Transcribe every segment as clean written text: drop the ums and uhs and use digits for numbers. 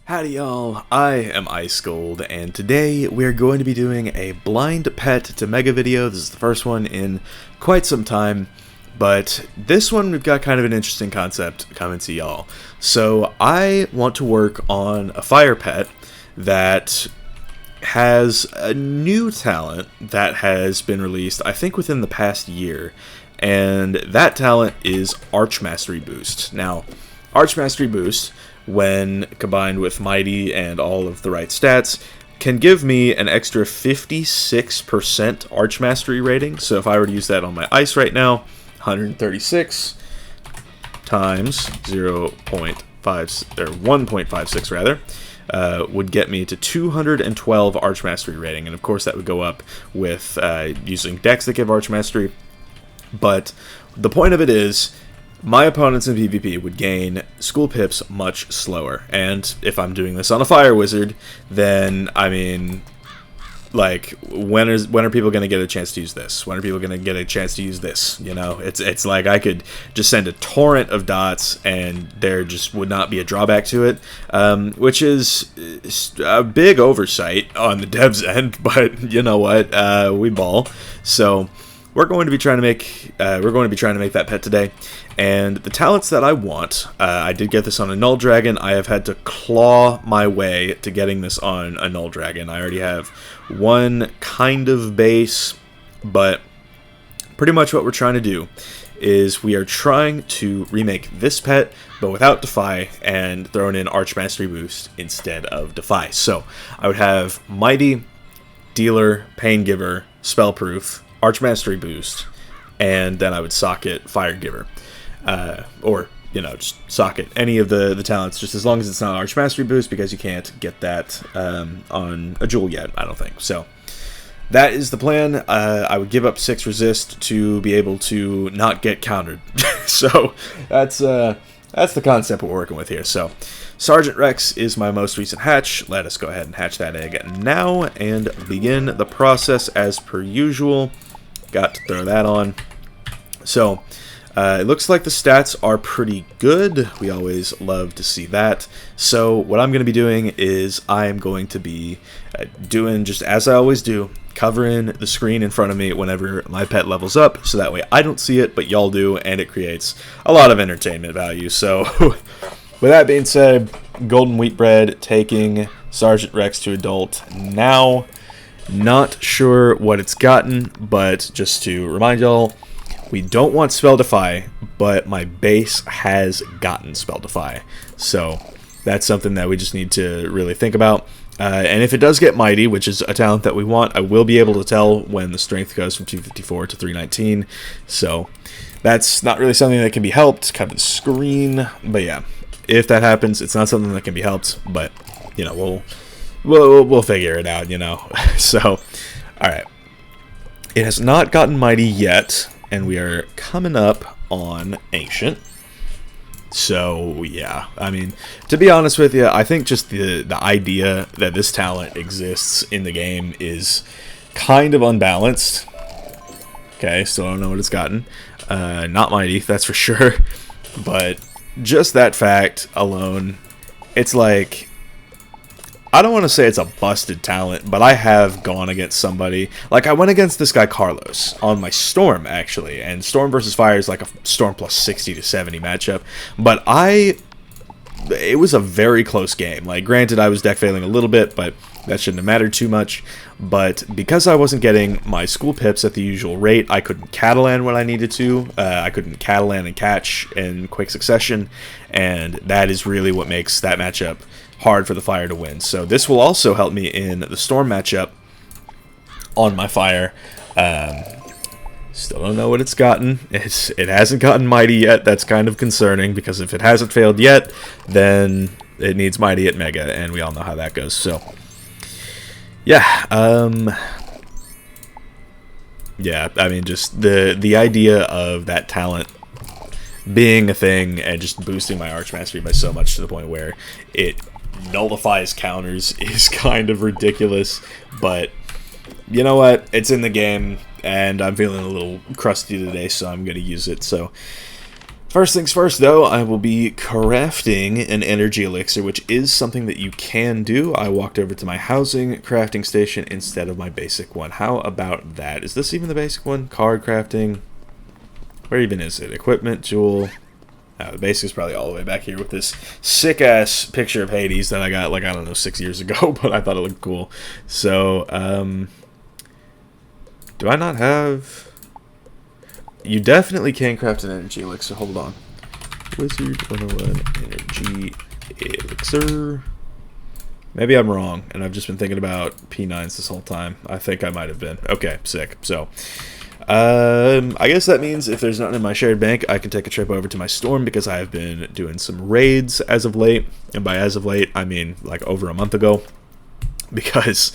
Howdy y'all, I am Ice Gold, and today we're going to be doing a blind pet to mega video. This is the first one in quite some time, but this one we've got kind of an interesting concept coming to y'all. So I want to work on a fire pet that has a new talent that has been released, I think within the past year, and that talent is Archmastery Boost. Now, Archmastery Boost, when combined with Mighty and all of the right stats, can give me an extra 56% Archmastery rating. So if I were to use that on my ice right now, 136 times 0.5 or 1.56 rather, would get me to 212 Archmastery rating. And of course that would go up with using decks that give Archmastery. But the point of it is, my opponents in PvP would gain school pips much slower, and if I'm doing this on a fire wizard, then, I mean, like, when are people going to get a chance to use this? When are people going to get a chance to use this? You know, it's like I could just send a torrent of dots, and there just would not be a drawback to it, which is a big oversight on the dev's end, but you know what, we ball. So we're going to be trying to make that pet today. And the talents that I want, I did get this on a Null Dragon. I have had to claw my way to getting this on a Null Dragon. I already have one kind of base, but pretty much what we're trying to do is we are trying to remake this pet, but without Defy, and throwing in Archmastery Boost instead of Defy. So I would have Mighty, Dealer, Pain Giver, Spellproof, Archmastery Boost, and then I would socket Fire Giver. Or, you know, just socket any of the talents, just as long as it's not Archmastery Boost, because you can't get that on a jewel yet, I don't think. So that is the plan. I would give up 6 resist to be able to not get countered. So that's the concept we're working with here. So Sergeant Rex is my most recent hatch. Let us go ahead and hatch that egg now and begin the process as per usual. Got to throw that on. So it looks like the stats are pretty good. We always love to see that. So what I'm going to be doing is I'm going to be doing just as I always do, covering the screen in front of me whenever my pet levels up, so that way I don't see it, but y'all do, and it creates a lot of entertainment value. So with that being said, Golden Wheat Bread taking Sergeant Rex to adult now. Not sure what it's gotten, but just to remind y'all, we don't want Spell Defy, but my base has gotten Spell Defy. So that's something that we just need to really think about. And if it does get Mighty, which is a talent that we want, I will be able to tell when the strength goes from 254 to 319. So that's not really something that can be helped. Cover the screen. But yeah, if that happens, it's not something that can be helped. But, you know, we'll figure it out, you know. So, alright. It has not gotten Mighty yet, and we are coming up on Ancient. So, yeah, I mean, to be honest with you, I think just the idea that this talent exists in the game is kind of unbalanced. Okay, still don't know what it's gotten. Not Mighty, that's for sure. But just that fact alone, it's like, I don't want to say it's a busted talent, but I have gone against somebody. Like, I went against this guy Carlos on my Storm, actually. And Storm versus Fire is like a Storm plus 60 to 70 matchup. But it was a very close game. Like, granted, I was deck failing a little bit, but that shouldn't have mattered too much. But because I wasn't getting my school pips at the usual rate, I couldn't Catalan when I needed to. I couldn't Catalan and catch in quick succession. And that is really what makes that matchup hard for the Fire to win. So this will also help me in the Storm matchup on my Fire. Still don't know what it's gotten. It hasn't gotten Mighty yet. That's kind of concerning, because if it hasn't failed yet, then it needs Mighty at Mega, and we all know how that goes. So yeah, yeah, I mean, just the idea of that talent being a thing and just boosting my Archmastery by so much to the point where it nullifies counters is kind of ridiculous. But you know what, it's in the game, and I'm feeling a little crusty today, so I'm gonna use it. So First things first, though, I will be crafting an energy elixir, which is something that you can do. I walked over to my housing crafting station instead of my basic one. How about that? Is this even the basic one? Card crafting? Where even is it? Equipment, jewel. The basic is probably all the way back here with this sick-ass picture of Hades that I got, like, I don't know, 6 years ago, but I thought it looked cool. So, do I not have... You definitely can craft an energy elixir. Hold on. Wizard101 energy elixir. Maybe I'm wrong, and I've just been thinking about P9s this whole time. I think I might have been. Okay, sick. So, I guess that means if there's nothing in my shared bank, I can take a trip over to my storm because I have been doing some raids as of late. And by as of late, I mean like over a month ago. Because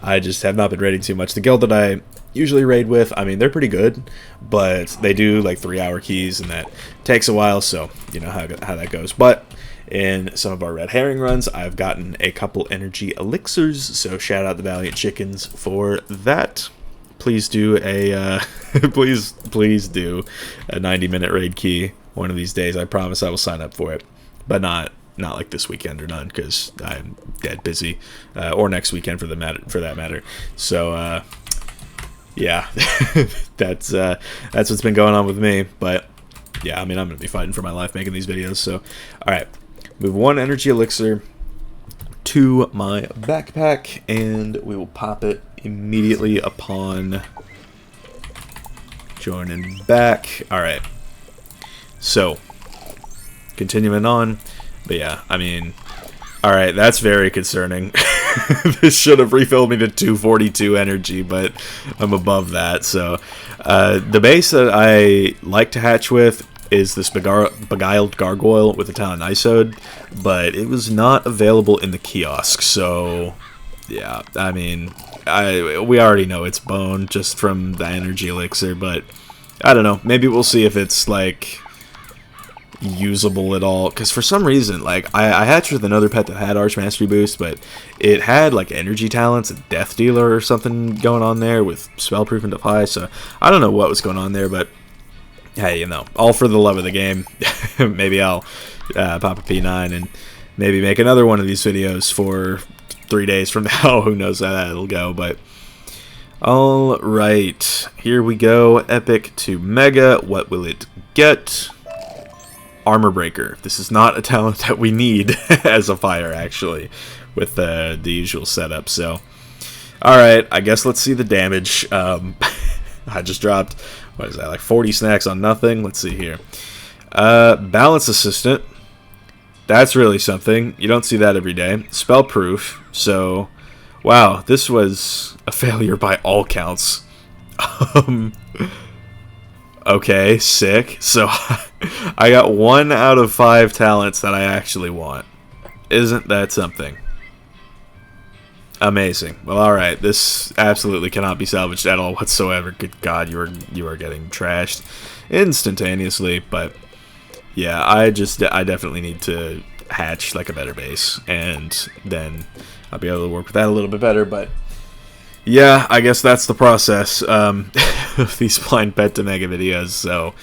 I just have not been raiding too much. The guild that I usually raid with, I mean, they're pretty good, but they do like 3-hour keys, and that takes a while, so you know how that goes. But in some of our red herring runs, I've gotten a couple energy elixirs, so shout out the Valiant Chickens for that. Please do a please do a 90-minute raid key one of these days. I promise I will sign up for it, but not like this weekend or none, because I'm dead busy, or next weekend for that matter. So yeah, that's what's been going on with me. But yeah, I mean, I'm gonna be fighting for my life making these videos. So all right, move one energy elixir to my backpack, and we will pop it immediately upon joining back. All right, so continuing on. But yeah, I mean, alright, that's very concerning. This should have refilled me to 242 energy, but I'm above that. So, the base that I like to hatch with is this Beguiled Gargoyle with a Talon Isode, but it was not available in the kiosk. So, yeah, I mean, we already know it's bone just from the energy elixir, but I don't know. Maybe we'll see if it's, like, usable at all, because for some reason, like, I hatched with another pet that had archmastery boost, but it had like energy talents, a death dealer or something going on there with spellproof and defy, so I don't know what was going on there, but hey, you know, all for the love of the game. Maybe I'll pop a P9 and maybe make another one of these videos for 3 days from now. Who knows how that'll go, but alright, here we go. Epic to Mega. What will it get? Armor Breaker. This is not a talent that we need as a fire, actually, with the usual setup. So, alright, I guess let's see the damage. I just dropped, what is that, like 40 snacks on nothing? Let's see here. Balance Assistant. That's really something. You don't see that every day. Spellproof. So, wow, this was a failure by all counts. Okay, sick. So, I got 1 out of 5 talents that I actually want. Isn't that something? Amazing. Well, alright, this absolutely cannot be salvaged at all whatsoever. Good God, you are getting trashed instantaneously. But, yeah, I definitely need to hatch, like, a better base. And then I'll be able to work with that a little bit better, but yeah, I guess that's the process of these blind pet to mega videos, so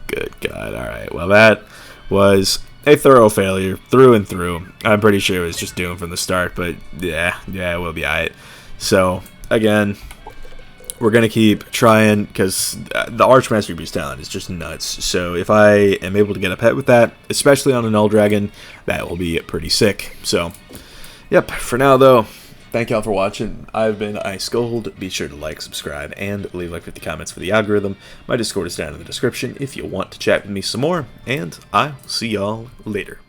good God. Alright, well, that was a thorough failure through and through. I'm pretty sure it was just doomed from the start, but yeah, it will be alright. So, again, we're going to keep trying, because the Archmastery Boost talent is just nuts. So if I am able to get a pet with that, especially on a Null Dragon, that will be pretty sick. So, yep, for now, though, thank y'all for watching. I've been icegold. Be sure to like, subscribe, and leave like 50 comments for the algorithm. My Discord is down in the description if you want to chat with me some more, and I'll see y'all later.